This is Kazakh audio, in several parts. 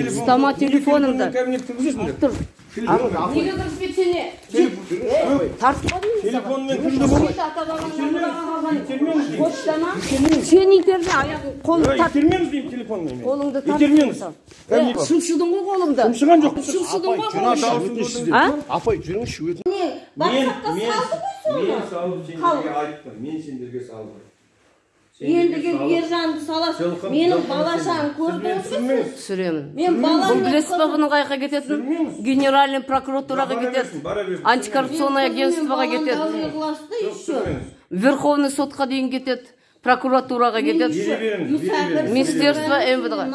Ұстама телефонымды. Тұр. Неге кіріспет сені? Тартпадың мені саған? Почтама? Сен итерме аяғын қолыңды тарт. Итермеңіз деймін телефонмен. Қолыңды тарт. Шымшыдың ғой қолымды. Шымшыған жоқ. Шымшыдың ғой қолымды. Апай жүріңізші өтін. Мен салып сендерге айттым. Мен сендерге салдым. Ендігі ержанды саласың, менің балашағын көрдіңіз бе? Түсіремін. Мен бұл білесіз ба бұның қайқа кететін? Генеральный прокуратураға кетеді, антикоррупционное агентствоға кетеді, Верховный сотқа дейін кетеді, прокуратураға кетеді, Министерство МВД-ға.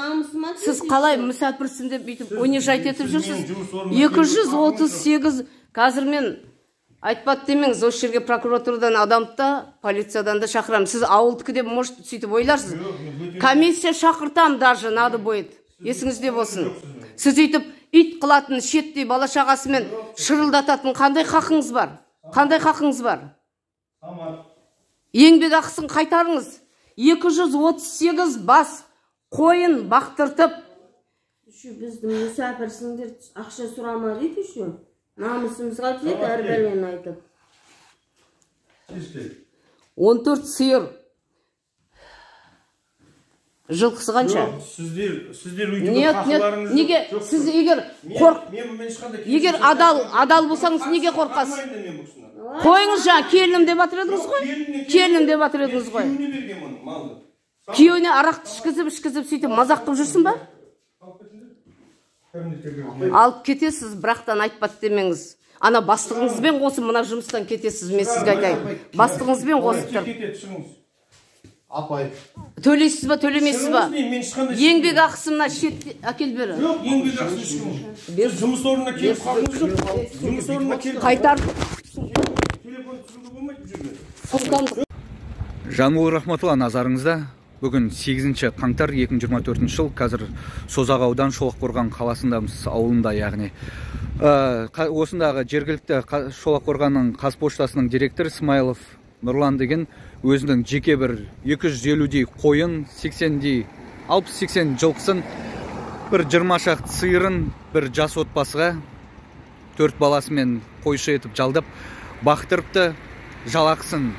Сіз қалай мүсәпірсін деп бүйтіп унижать етіп жүрсіз? 238 қазір мен айтпады демеңіз, осы жерге прокуратурадан адамды да, полициядан да шақырамын. Сіз ауылдікі деп, может, сөйтіп ойларсыз. Комиссия шақыртам даже, надо будет. Есіңізде болсын. Сіз өйтіп, ит қылатын, шеттей бала шағасымен шырылдататын қандай хақыңыз бар? Қандай хақыңыз бар? Еңбек ақысын қайтарыңыз. 238 бас қойын бақтыртып. Біздің мүсәпірсіңдер ақша сұрама дейді үші. Намысымызға тиет, әр бәлен айтып. 14 сиыр. Жылқысы қанша? Сіздер өйтіп қақыларыңыз... Неге, сіз егер адал болсаңыз, неге қорқасыз? Қойыңыз жаңа, келінім деп атыр едіңіз ғой? Келінім деп атыр едіңіз ғой? Күйеуіне арақты ішкізіп, сөйтіп мазақ қып жүрсін ба? Алып кетесіз, бірақтан айтпады демеңіз. Ана бастығыңызбен қосып, мына жұмыстан кетесіз, мен сізге айтайын. Бастығыңызбен қосып тұр. Апай. Төлейсіз ба, төлемейсіз ба? Еңбек ақысына шет әкел бері. Жоқ, еңбек ақысын ешкім. Жұмыс орнына келіп қақыңыз жоқ. Жұмыс орнына келіп қайтар. Телефон түсіруге болмайды бұл жерде. Жануыл Рахматулла назарыңызда. Бүгін 8 қаңтар 2024 жыл, қазір Созақ аудан Шолаққорған қаласындамыз, ауылында яғни. Осындағы жергілікті Шолаққорғанның Қазпоштасының директоры Смайлов Нұрлан деген өзінің жеке бір 250-дей қойын, 60-80 жылқысын, бір 20 шақты сиырын бір жас отбасыға 4 баласымен қойшы етіп жалдап бақтырыпты, жалақысын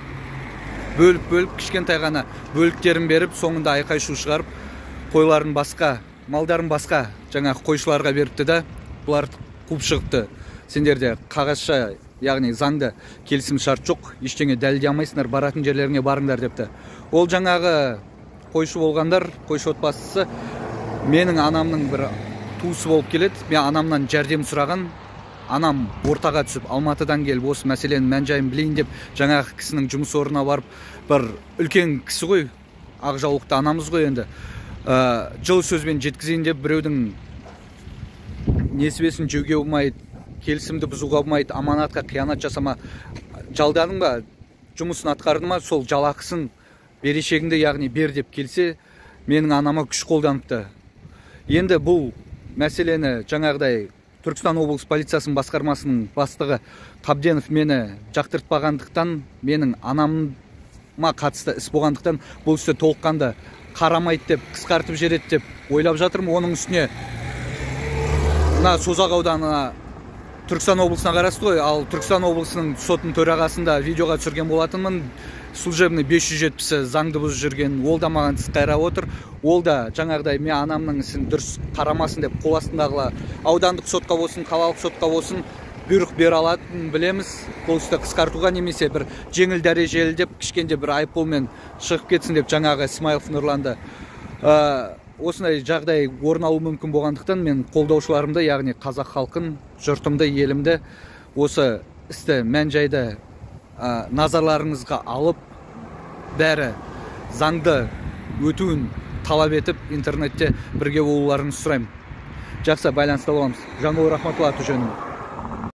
бөліп, кішкентай ғана бөліктерін беріп, соңында айқай-шу шығарып, қойларын басқа, малдарын басқа жаңағы қойшыларға беріпті да, бұлар қуып шығыпты. Сендерде қағазша, яғни заңды келісім шарт жоқ, ештеңе дәлелдей алмайсыңдар, баратын жерлеріңе барыңдар депті. Ол жаңағы қойшы болғандар, қойшы отбасысы менің анамның бір туысы болып келеді. Мен анамнан жәрдем сұраған, анам ортаға түсіп, Алматыдан келіп, осы мәселенің мән-жайын білейін деп, жаңағы кісінің жұмыс орнына барып, бір үлкен кісі ғой, ақжаулықты анамыз ғой енді, жылы сөзбен жеткізейін деп, біреудің несібесін жеуге болмайды, келісімді бұзуға болмайды, аманатқа қиянат жасама, жалдадың ба, жұмысын атқарды ма, сол жалақысын берешегіңді яғни бер деп келсе, менің анама күш қолданыпты. Енді бұл мәселені жаңағыдай Түркістан облыс полициясының басқармасының бастығы Қабденов мені жақтыртпағандықтан, менің анама қатысты іс болғандықтан, бұл істі толыққанды қарамайды деп, қысқартып жібереді деп ойлап жатырмын. Оның үстіне мына Созақ ауданына Түркістан облысына қарасты ғой, ал Түркістан облысының сотының төрағасында видеоға түсірген болатынмын. Служебный 570-і заңды бұзып жүрген, ол да маған тіс қайрап отыр. Ол да жаңағыдай мен анамның ісін дұрыс қарамасын деп қол астындағылар аудандық сотқа болсын, қалалық сотқа болсын бұйрық бере алатынын білеміз. Бұл істі қысқартуға немесе бір жеңіл дәрежелі деп кішкенде бір айыппұлмен шығып кетсін деп жаңағы Смайлов Нұрланды. Осындай жағдай орын алуы мүмкін болғандықтан мен қолдаушыларымды, яғни қазақ халқын, жұртымды, елімді осы істі мән-жайды назарларыңызға алып, бәрі заңды өтуін талап етіп, интернетте бірге болуларыңызды сұраймын. Жақсы, байланыста боламыз. Жануыл Рахматулла аты-жөнім.